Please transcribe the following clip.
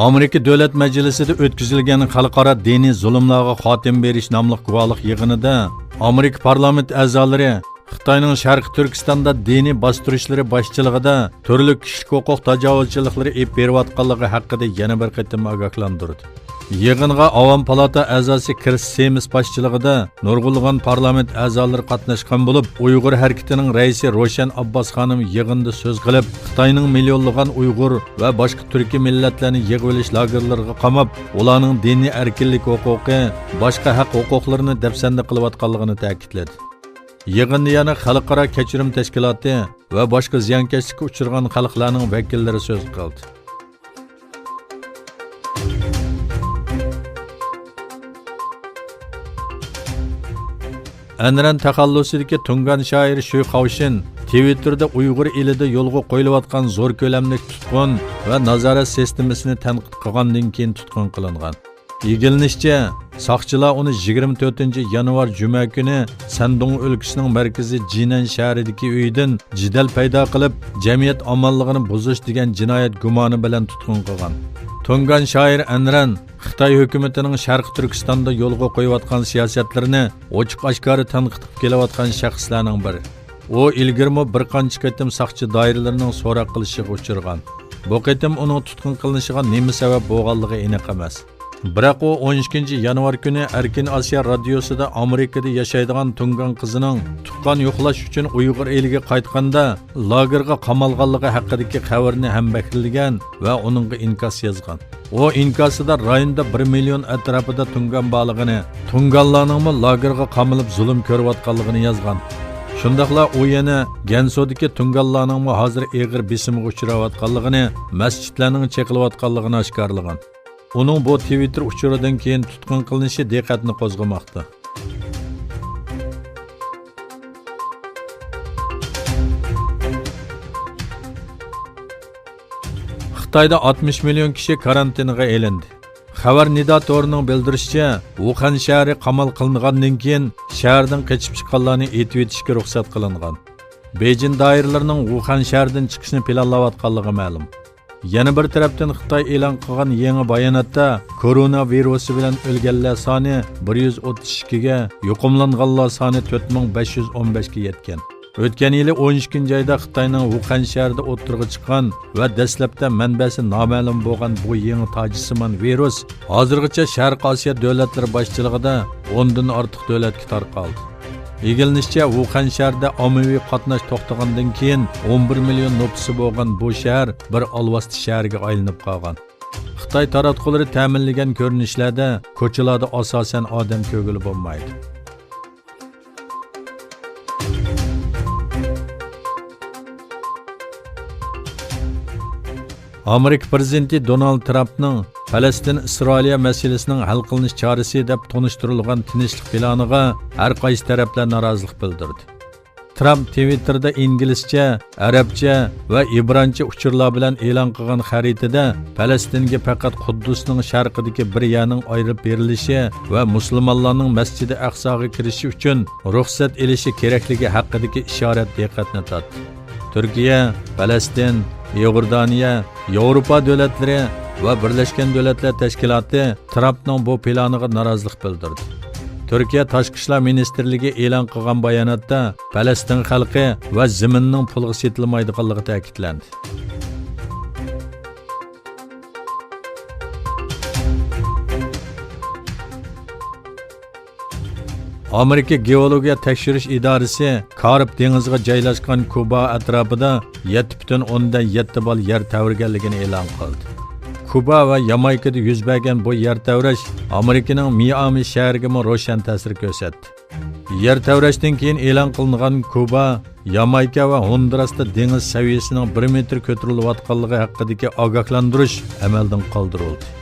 Amerika Davlat Majlisida o'tkazilgan xalqaro diniy zulmlarga xotim berish nomli guvohlik yig'inida Amerika parlament a'zolari Xitoyning Sharq Turkistonda diniy bostirishlari boshchiligida turli kishilik huquq tajovuzchiliklari olib berayotganligi haqida yana bir qatim ogohlantirdi. Yig'inga Avam palata a'zosi Chris Semis boshchiligida nurg'ulg'an parlament a'zolari qatnashgan bo'lib, Uyg'ur harakatining raisi Roshan Abbos xonim yig'inda so'z qilib, Xitoyning millionlagan Uyg'ur va boshqa turkiy millatlarni yig'ib olish lagerlariga qamab, ularning diniy erkinlik huquqi, boshqa haq huquqlarini dafsanda qilayotganligini ta'kidladi. Yig'inda yana xalqaro kechirim tashkiloti va boshqa ziyonkashlikka uchragan xalqlarning vakillari so'z qildi. Anran taxallusidagi Tungan shoiri Shu Xavshin Twitterda Uyg'ur elida yo'lga qo'yilayotgan zo'r ko'lamli tutqun va nazorat sistemasini tanqid qilgandan keyin tutqun qilingan. Yig'ilinishicha, soqchilar uni 24-yanvar juma kuni Sandong o'lkasining markazi Jinan shahridagi uyidan jidal paydo qilib, jamiyat omonligini buzish degan jinoyat gumoni bilan tutqun qilgan. Tungan shoir Anran Xitoy hukumatining Sharq Turkistonda yo'lga qo'yayotgan siyosatlarini ochiq-oshkora tanqid qilib kelayotgan shaxslarning biri. U ilgirmi bir qancha qatim soqchi doiralarining so'roq qilishiga uchirgan. Bu qatim uning tutqun qilinishiga nima sabab bo'lganligi aniq emas. Biroq u 12-yanvar kuni Erkin Osiyo radiosida Amerikada yashaydigan Tungan qizining tuqqan yo'qlash uchun Uyg'ur eliga qaytganda lagerga qamalganligi haqidagi xabarni ham bakilgan va uningga inkos yozgan. O inkosida rayonda 1 million atrofida Tungan borligini, Tunganlarning lagerga qamalib zulm ko'rayotganligini yozgan. Shundaqla u yana Gansodagi Tunganlarning hozir og'ir besimga uchrayotganligini, masjidlarning cheqilayotganligini oshkorlagan. Uning bu Twitter uchuridan keyin tutqun qilinishi diqqatni qo'zg'amoqda. Xitoyda 60 million kishi karantinga elindi. Xabar Nido to'rining bildirishicha, Wuhan shahri qamal qilingandan keyin shahardan qochib chiqqanlarni etib etishga ruxsat qilingan. Beijing doiralarining Wuhan shahridan chiqishni planlayotganligi ma'lum. Yana bir tarafdan Xitoy e'lon qilgan yangi bayonotda koronavirusi bilan o'lganlar soni 132 ga, yuqumlanganlar soni 4515 ga yetgan. O'tgan yili 12-oyda Xitoyning Wuhan shahrida o'tirg'i chiqqan va dastlabda manbasi noma'lum bo'lgan bu yangi tojisimon virus hozirgacha Sharq Osiyo davlatlari boshchiligida 10 dan ortiq davlatga tarqaldi. Yig'ilinishicha, Wuhan shahrida ommaviy qatnash to'xtagandan keyin 11 million nufusi bo'lgan bu shahar bir olvasti shaharga aylanib qolgan. Xitoy taratqullari ta'minlagan ko'rinishlarda ko'chalarda asosan odam ko'ngili bo'lmaydi. Amerika prezidenti Donald Trumpning Falastin-Isroiliya masalasining hal qilinish chorasi deb tanishtirilgan tinchlik planiga har qaysi taraflar norozilik bildirdi. Trump Twitterda inglizcha, arabcha va ibrancha uchurlar bilan e'lon qilgan xaritada Falastinga faqat Quddusning sharqidagi bir yerning ayirib berilishi va musulmonlarning Masjidi Aqsoga kirishi uchun ruxsat olishi kerakligi haqidagi ishorat diqqatni tortdi. Turkiya, Falastin, Yordaniya, Yevropa davlatlari va Birlashgan Davlatlar Tashkiloti Trumpning bu planiga norozilik bildirdi. Turkiya Tashqi ishlar ministrligi e'lon qilgan bayonotda Falastin xalqi va zaminning pulga sotilmaydiganligi ta'kidlandi. Amerika Geologiya tekshirish idorasi Karib dengiziga joylashgan Kuba atrofida 7,7 bal yer tavrganligini e'lon qildi. Kuba va Yamaykada yuz bergan bu yer tavrash Amerikaning Miami shahriga ro'shan ta'sir ko'rsatdi. Yer tavrashdan keyin e'lon qilingan Kuba, Yamayka va Hondurasda dengiz saviyasining 1 metr ko'tarilayotganligi haqidagi ogohlantirish amaldan qoldirildi.